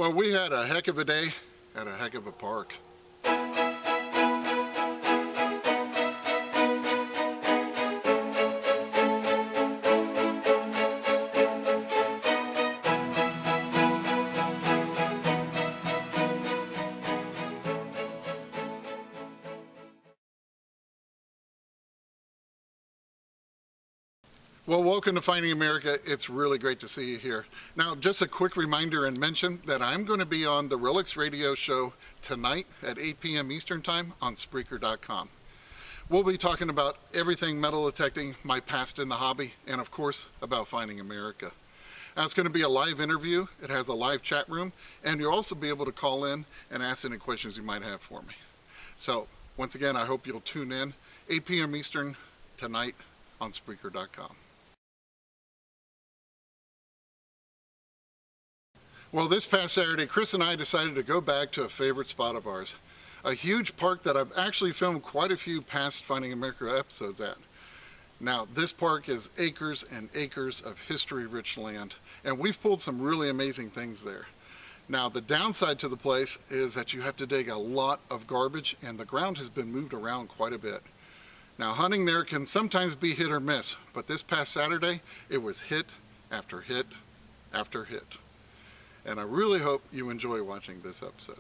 Well, we had a heck of a day at a heck of a park. Well, welcome to Finding America. It's really great to see you here. Now, just a quick reminder and mention that I'm going to be on the Relics radio show tonight at 8 p.m. Eastern Time on Spreaker.com. We'll be talking about everything metal detecting, my past in the hobby, and of course, about Finding America. Now, it's going to be a live interview. It has a live chat room, and you'll also be able to call in and ask any questions you might have for me. So, once again, I hope you'll tune in 8 p.m. Eastern tonight on Spreaker.com. Well, this past Saturday, Chris and I decided to go back to a favorite spot of ours, a huge park that I've actually filmed quite a few past Finding America episodes at. Now, this park is acres and acres of history-rich land, and we've pulled some really amazing things there. Now, the downside to the place is that you have to dig a lot of garbage, and the ground has been moved around quite a bit. Now, hunting there can sometimes be hit or miss, but this past Saturday, it was hit after hit after hit. And I really hope you enjoy watching this episode.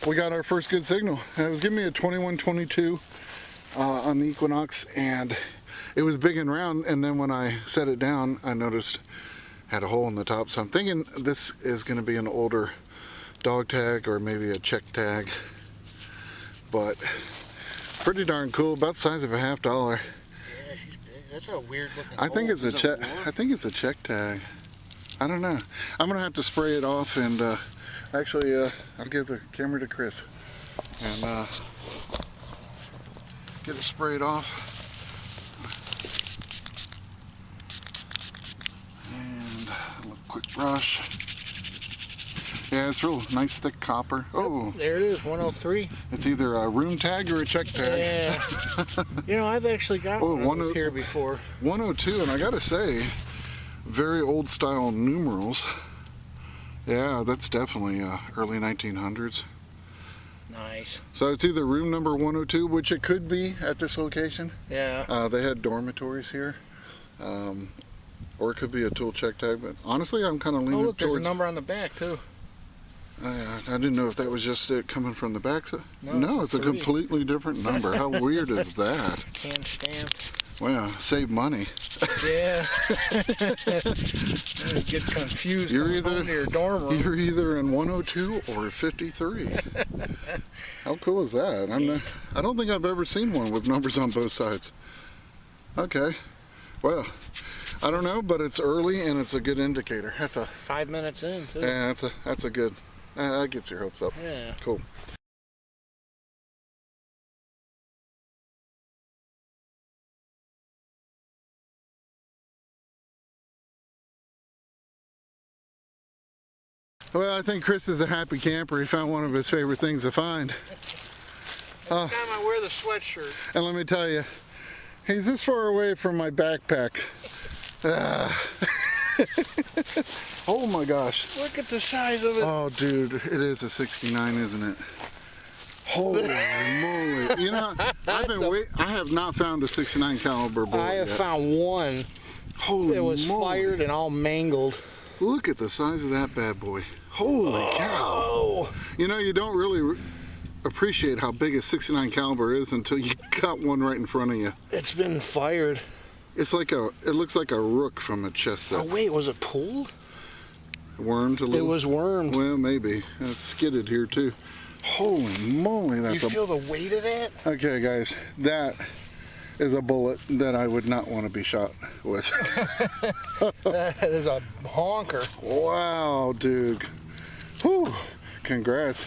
We got our first good signal. It was giving me a 2122 on the Equinox, and it was big and round, and then when I set it down, I noticed it had a hole in the top. So I'm thinking this is going to be an older dog tag or maybe a check tag, but pretty darn cool, about the size of a $50. That's a weird looking I think it's a check. I think it's a check tag. I don't know. I'm gonna have to spray it off, and actually, I'll give the camera to Chris and get it sprayed off. And a quick brush. Yeah, it's real nice, thick copper. Oh, there it is, 103. It's either a room tag or a check tag. Yeah. You know, I've actually got one of those here before. 102, and I gotta say, very old style numerals. Yeah, that's definitely early 1900s. Nice. So it's either room number 102, which it could be at this location. Yeah. They had dormitories here. Or it could be a tool check tag, but honestly, I'm kind of leaning look, towards... there's a number on the back, too. I didn't know if that was just it coming from the back. No, it's a 3. completely different number. How weird is that? Can stamp. Well, save money. Yeah. Get confused. You're either to your dorm room. You're either in 102 or 53. How cool is that? I don't think I've ever seen one with numbers on both sides. Okay. Well, I don't know, but it's early and it's a good indicator. That's a 5 minutes in, too. Yeah, that's a good. That gets your hopes up. Yeah. Cool. Well, I think Chris is a happy camper. He found one of his favorite things to find. Every time I wear the sweatshirt. And let me tell you, he's this far away from my backpack. Oh my gosh. Look at the size of it. Oh dude, it is a 69, isn't it? Holy moly. You know, I have not found a 69 caliber bullet I have yet. found one. Holy It was moly. fired and all mangled. Look at the size of that bad boy. Holy cow. You know, you don't really appreciate how big a 69 caliber is until you got one right in front of you. It's been fired. It looks like a rook from a chess set. Oh wait, was it pulled? Wormed a little? It was wormed. Well, maybe. It's skidded here too. Holy moly, that's You feel the weight of that? Okay guys, that is a bullet that I would not want to be shot with. That is a honker. Wow, dude. Whew. Congrats.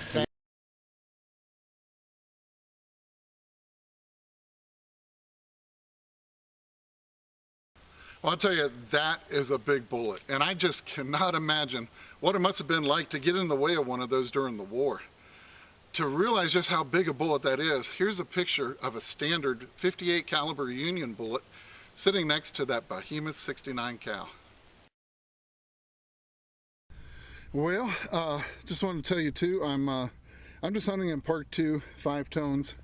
Well, I'll tell you, that is a big bullet, and I just cannot imagine what it must have been like to get in the way of one of those during the war. To realize just how big a bullet that is, here's a picture of a standard 58 caliber Union bullet sitting next to that behemoth 69 cal. Well, just wanted to tell you too, I'm just hunting in Park 2, 5 tones,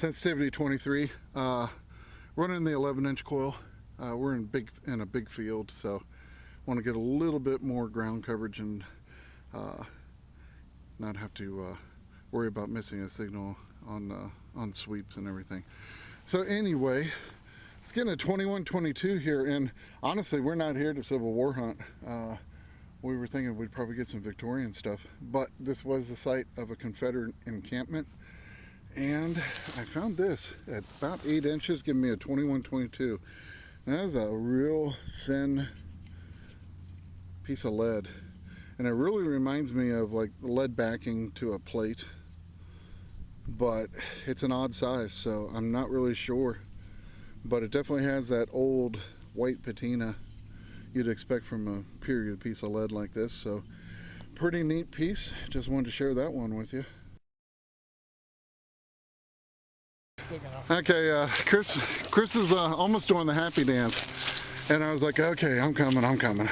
sensitivity 23, running the 11-inch coil. We're in a big field, so want to get a little bit more ground coverage and not have to worry about missing a signal on sweeps and everything. So anyway, it's getting a 21-22 here, and honestly, we're not here to Civil War hunt. We were thinking we'd probably get some Victorian stuff, but this was the site of a Confederate encampment, and I found this at about 8 inches, giving me a 21-22. That is a real thin piece of lead, and it really reminds me of like lead backing to a plate, but it's an odd size, so I'm not really sure, but it definitely has that old white patina you'd expect from a period piece of lead like this. So pretty neat piece. Just wanted to share that one with you. Okay, Chris is almost doing the happy dance, and I was like, okay, I'm coming.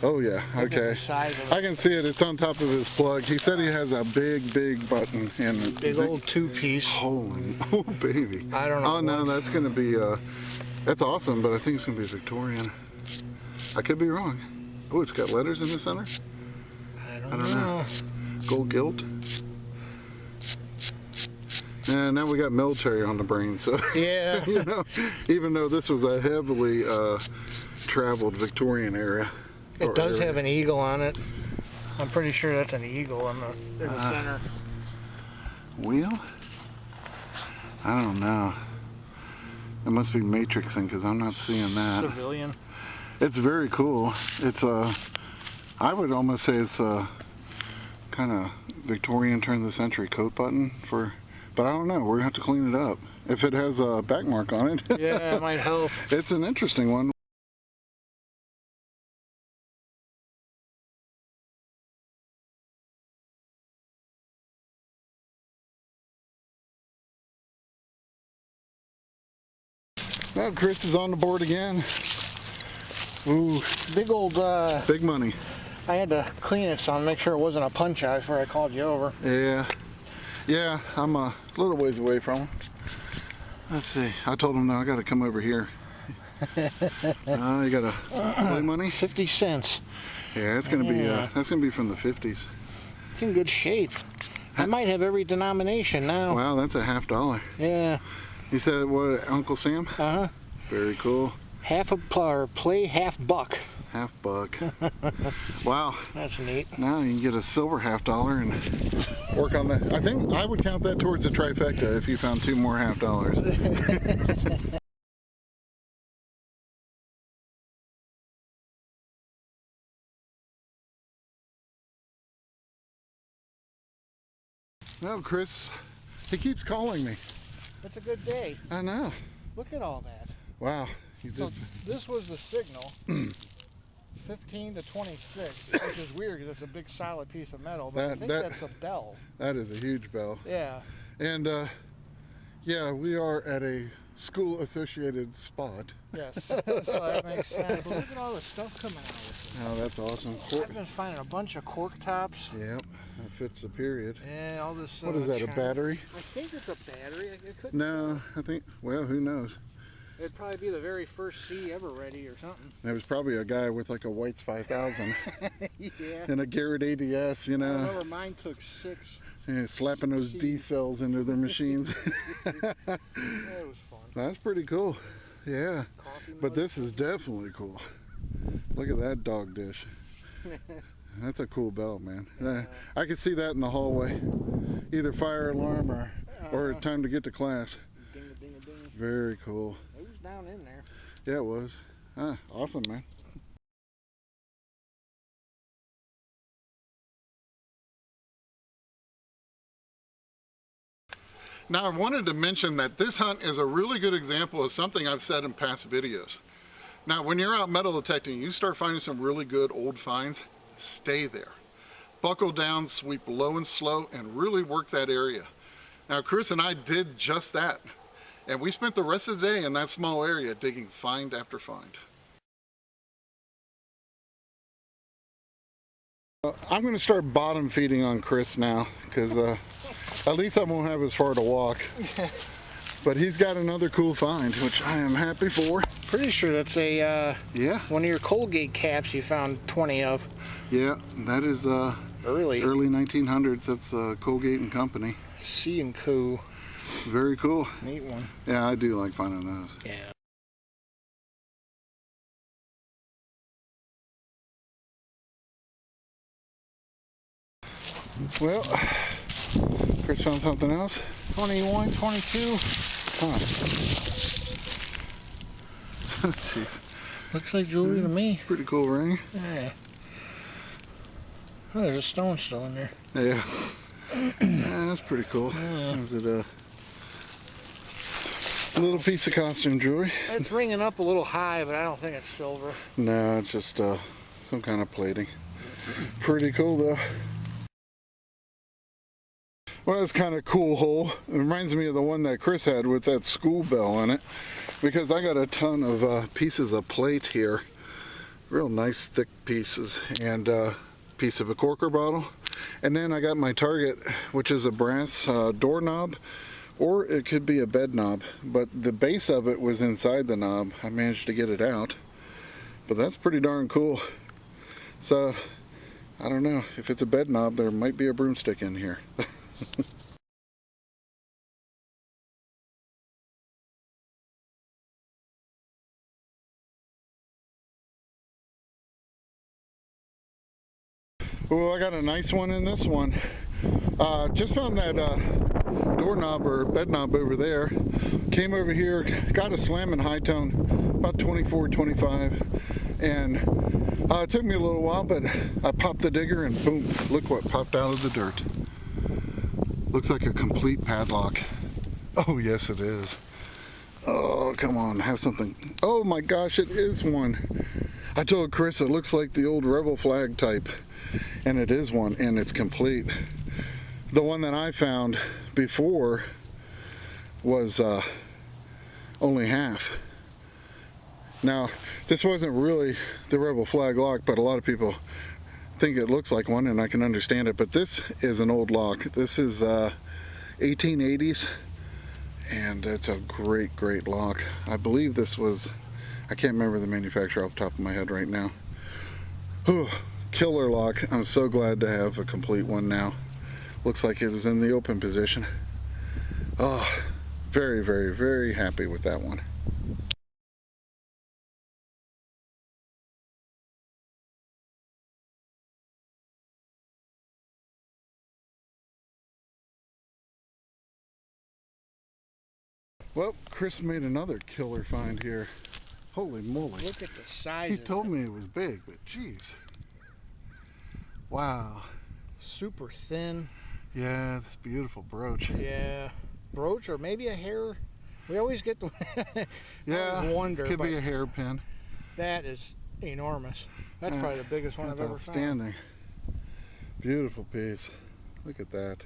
Oh yeah, okay. I can see it. It's on top of his plug. He said he has a big button and big old two-piece. Holy, oh baby. I don't know. Oh no, that's gonna be that's awesome, but I think it's gonna be Victorian. I could be wrong. Oh, it's got letters in the center? I don't know. Gold gilt. And now we got military on the brain, so yeah. You know, even though this was a heavily traveled Victorian era. It does have an eagle on it. I'm pretty sure that's an eagle in the center. Wheel? I don't know. It must be matrixing because I'm not seeing that. Civilian. It's very cool. It's I would almost say it's a kind of Victorian turn of the century coat button but I don't know. We're gonna have to clean it up. If it has a back mark on it. Yeah, it might help. It's an interesting one. Well, Chris is on the board again. Ooh, big old big money. I had to clean it some, make sure it wasn't a punch out before I called you over. Yeah, I'm a little ways away from him. Let's see. I told him no, I got to come over here. You got a play money? 50 cents. Yeah, it's gonna be that's gonna be from the 50s. It's in good shape. I might have every denomination now. Wow, that's a $50. Yeah. You said what, Uncle Sam? Uh-huh. Very cool. Half a play, half buck. Half buck. Wow. That's neat. Now you can get a silver $50 and work on that. I think I would count that towards a trifecta if you found 2 more $50. No, Chris, he keeps calling me. It's a good day. I know. Look at all that. Wow. You did. So this was the signal. 15 to 26, which is weird because it's a big solid piece of metal, but I think that's a bell. That is a huge bell. Yeah. And yeah, we are at a school associated spot. Yes, so that makes sense. But look at all the stuff coming out of it. Oh, that's awesome. I've been finding a bunch of cork tops. Yep, that fits the period. Yeah, all this. What is that, a battery? I think it's a battery. It could. No, I think, well, who knows? It'd probably be the very first C ever ready or something. There was probably a guy with like a White's 5000 yeah. and a Garrett ADS, you know. I remember mine took 6. Yeah, slapping those D cells into their machines. That was fun. That's pretty cool. Yeah. But this is definitely cool. Look at that dog dish. That's a cool bell, man. I could see that in the hallway. Either fire alarm or time to get to class. Ding a ding a ding. Very cool. It was down in there. Yeah, it was. Awesome, man. Now, I wanted to mention that this hunt is a really good example of something I've said in past videos. Now, when you're out metal detecting, you start finding some really good old finds, stay there. Buckle down, sweep low and slow, and really work that area. Now, Chris and I did just that. And we spent the rest of the day in that small area digging find after find. I'm going to start bottom feeding on Chris now, because at least I won't have as far to walk. But he's got another cool find, which I am happy for. Pretty sure that's a yeah, one of your Colgate caps you found 20 of. Yeah, that is early 1900s. That's Colgate and Company. C&Co. Very cool. Neat one. Yeah, I do like finding those. Yeah. Well, Chris found something else. 21, 22. Huh. Jeez. Looks like jewelry to me. Pretty cool ring. Yeah. Oh, there's a stone still in there. Yeah. Yeah, that's pretty cool. Yeah. Is it a little piece of costume jewelry? It's ringing up a little high, but I don't think it's silver. No, it's just some kind of plating. Pretty cool though. Well, it's kind of cool hole. It reminds me of the one that Chris had with that school bell on it, because I got a ton of pieces of plate here. Real nice thick pieces, and piece of a corker bottle. And then I got my target, which is a brass doorknob, or it could be a bed knob, but the base of it was inside the knob. I managed to get it out, but that's pretty darn cool. So I don't know, if it's a bed knob, there might be a broomstick in here. Oh, I got a nice one in this one. Just found that doorknob or bed knob over there. Came over here, got a slamming high tone, about 24, 25, and it took me a little while, but I popped the digger and boom, look what popped out of the dirt. Looks like a complete padlock. Oh yes it is. Oh come on, have something. Oh my gosh, it is one. I told Chris it looks like the old rebel flag type, and it is one, and it's complete. The one that I found before was only half. Now this wasn't really the rebel flag lock, but a lot of people think it looks like one, and I can understand it, but this is an old lock. This is 1880s, and it's a great lock. I believe this was, I can't remember the manufacturer off the top of my head right now. Whew, killer lock. I'm so glad to have a complete one now. Looks like it was in the open position. Oh, very happy with that one. Well, Chris made another killer find here. Holy moly. Look at the size He of told it. me it was big, but geez. Wow. Super thin. Yeah, this beautiful brooch. Yeah. Brooch or maybe a hair. We always get the yeah, I always wonder, could be a hairpin. That is enormous. That's probably the biggest one I've ever found. Outstanding. Beautiful piece. Look at that.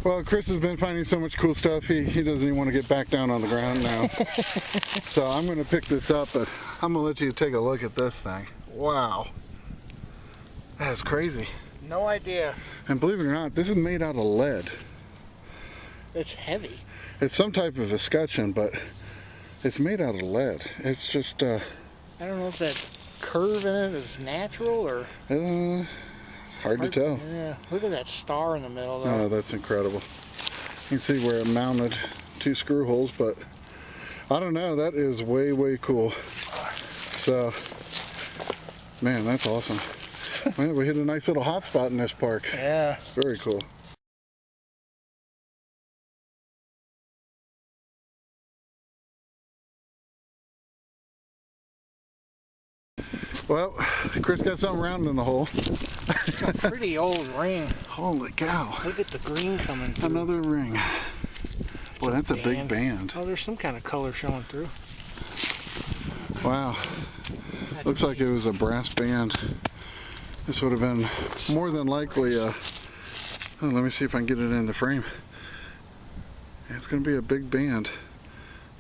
Well, Chris has been finding so much cool stuff, he doesn't even want to get back down on the ground now. So I'm going to pick this up, but I'm going to let you take a look at this thing. Wow. That's crazy. No idea. And believe it or not, this is made out of lead. It's heavy. It's some type of escutcheon, but it's made out of lead. It's just, I don't know if that curve in it is natural or... hard to tell. Yeah, look at that star in the middle though. Oh, that's incredible. You can see where it mounted 2 screw holes, but I don't know, that is way cool. So, man, that's awesome. Man, we hit a nice little hot spot in this park. Yeah. Very cool. Well, Chris got something round in the hole. It's a pretty old ring. Holy cow. Look at the green coming through. Another ring. Boy, that's a big band. Oh, there's some kind of color showing through. Wow. Looks like it was a brass band. This would have been more than likely a... Oh, let me see if I can get it in the frame. It's going to be a big band.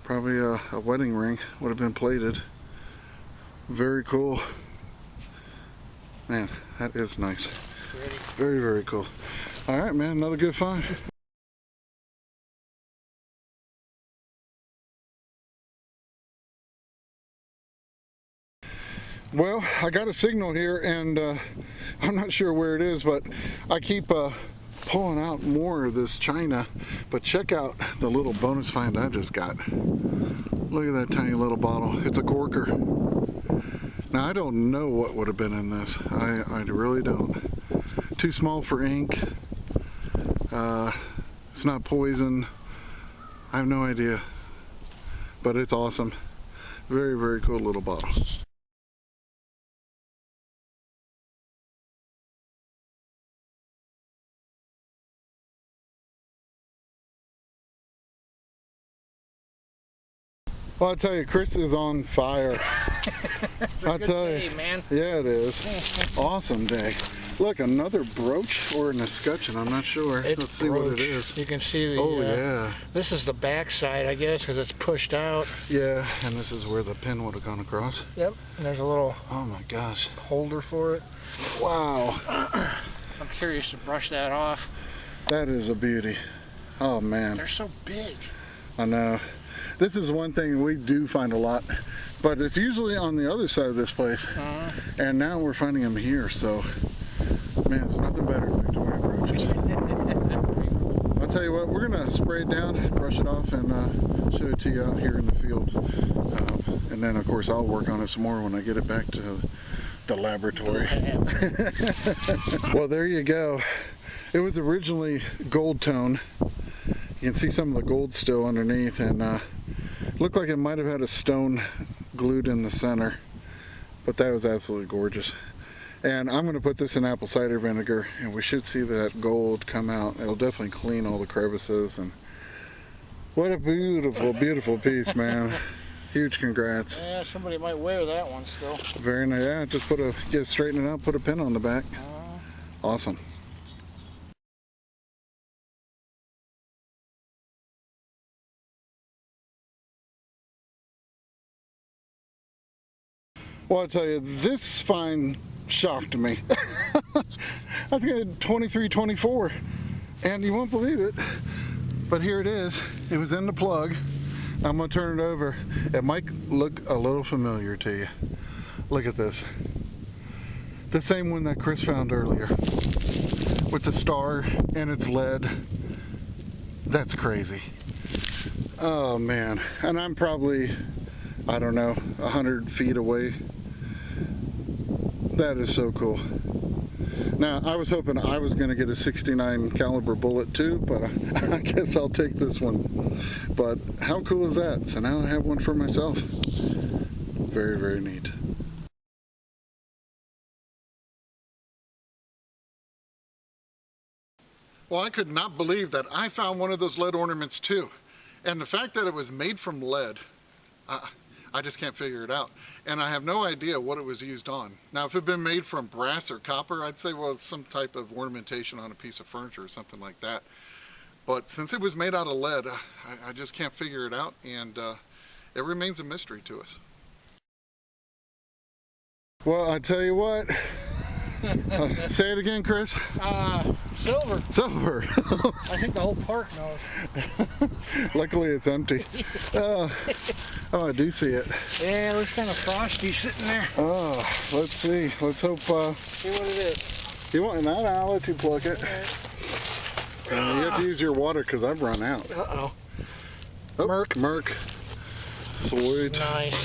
Probably a wedding ring would have been plated. Very cool. Man, that is nice. Very, very cool. All right, man, another good find. Well, I got a signal here, and I'm not sure where it is, but I keep pulling out more of this china. But check out the little bonus find I just got. Look at that tiny little bottle. It's a corker. Now, I don't know what would have been in this. I really don't. Too small for ink. It's not poison. I have no idea. But it's awesome. Very, very cool little bottle. Well, I'll tell you, Chris is on fire. I'll tell you, man. Yeah, it is. Awesome day. Look, another brooch or an escutcheon, I'm not sure. Let's see what it is. You can see the, yeah. This is the back side, I guess, because it's pushed out. Yeah, and this is where the pin would have gone across. Yep, and there's a little oh my gosh, holder for it. Wow. I'm curious to brush that off. That is a beauty. Oh man. They're so big. I know. This is one thing we do find a lot, but it's usually on the other side of this place. And now we're finding them here, so man, there's nothing better than Victoria brooches. I'll tell you what, we're gonna spray it down, brush it off, and show it to you out here in the field. And then of course I'll work on it some more when I get it back to the laboratory. Well, there you go. It was originally gold tone. You can see some of the gold still underneath, and looked like it might have had a stone glued in the center, but that was absolutely gorgeous. And I'm going to put this in apple cider vinegar, and we should see that gold come out. It'll definitely clean all the crevices, and what a beautiful, beautiful piece, man. Huge congrats. Yeah, somebody might wear that one still. Very nice. Yeah, just straighten it out, put a pin on the back. Awesome. Well, I'll tell you, this find shocked me. I was getting 23-24, and you won't believe it, but here it is. It was in the plug. I'm gonna turn it over. It might look a little familiar to you. Look at this. The same one that Chris found earlier, with the star and its lead. That's crazy. Oh man, and I'm probably, I don't know, 100 feet away. That is so cool. Now, I was hoping I was going to get a 69 caliber bullet too, but I guess I'll take this one. But how cool is that? So now I have one for myself. Very, very neat. Well, I could not believe that I found one of those lead ornaments too. And the fact that it was made from lead, I just can't figure it out. And I have no idea what it was used on. Now, if it had been made from brass or copper, I'd say, well, it's some type of ornamentation on a piece of furniture or something like that. But since it was made out of lead, I just can't figure it out, and it remains a mystery to us. Well, I tell you what. Say it again, Chris. Silver. Silver. I think the whole park knows. Luckily, it's empty. Oh, I do see it. Yeah, it looks kind of frosty sitting there. Oh, let's see. Let's hope. See what it is. You want? No, I'll let you pluck it. Okay. You have to use your water because I've run out. Uh-oh. Oh, Merc. Sweet. Nice.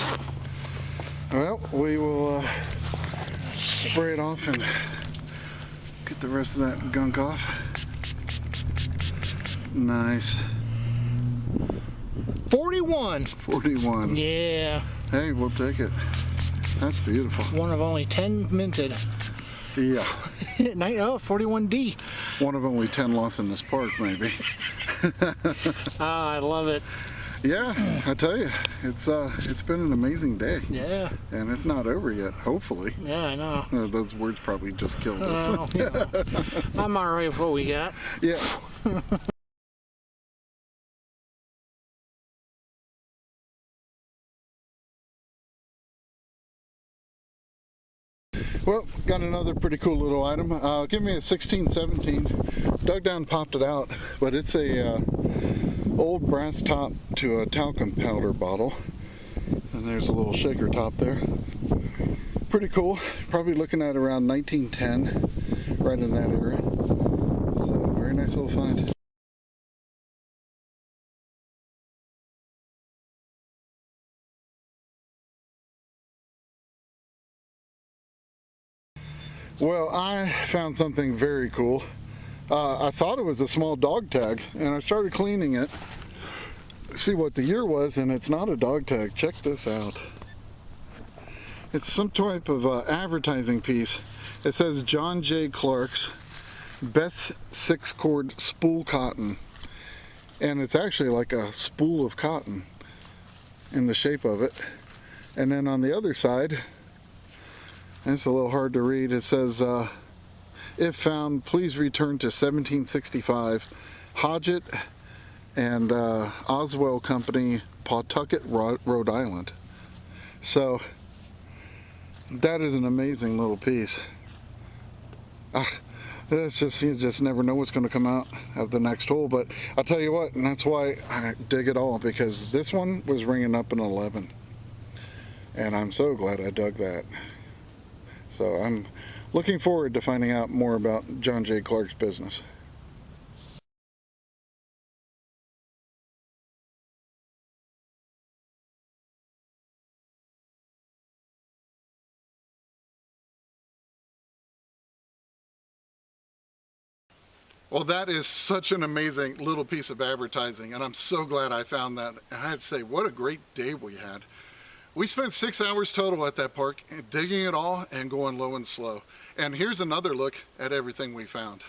Well, we will spray it off and get the rest of that gunk off. Nice. 41. 41. Yeah. Hey, we'll take it. That's beautiful. One of only 10 minted. Yeah. 41D. One of only 10 lost in this park, maybe. I love it. Yeah, I tell you, it's been an amazing day. Yeah. And it's not over yet, hopefully. Yeah, I know. Those words probably just killed us. I'm alright with what we got. Yeah. Well, got another pretty cool little item. Give me a 1617. Dug down, popped it out, but it's a old brass top to a talcum powder bottle. And there's a little shaker top there. Pretty cool. Probably looking at around 1910, right in that area. So, very nice little find. Well, I found something very cool. I thought it was a small dog tag, and I started cleaning it, see what the year was, and it's not a dog tag. Check this out. It's some type of advertising piece. It says John J. Clark's Best 6-Cord Spool Cotton, and it's actually like a spool of cotton in the shape of it. And then on the other side, and it's a little hard to read, it says, if found, please return to 1765, Hodgett and Oswell Company, Pawtucket, Rhode Island. So, that is an amazing little piece. It's just, you just never know what's going to come out of the next hole, but I'll tell you what, and that's why I dig it all, because this one was ringing up an 11. And I'm so glad I dug that. So I'm looking forward to finding out more about John J. Clark's business. Well, that is such an amazing little piece of advertising, and I'm so glad I found that. I had to say, what a great day we had. We spent 6 hours total at that park, digging it all and going low and slow. And here's another look at everything we found.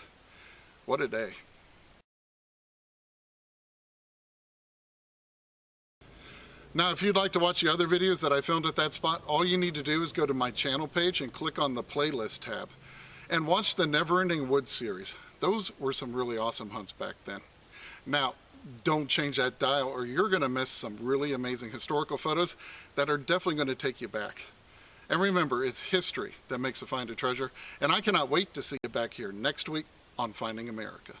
What a day. Now, if you'd like to watch the other videos that I filmed at that spot, all you need to do is go to my channel page and click on the playlist tab and watch the Never Ending Woods series. Those were some really awesome hunts back then. Now, don't change that dial or you're going to miss some really amazing historical photos that are definitely going to take you back. And remember, it's history that makes a find a treasure, and I cannot wait to see you back here next week on Finding America.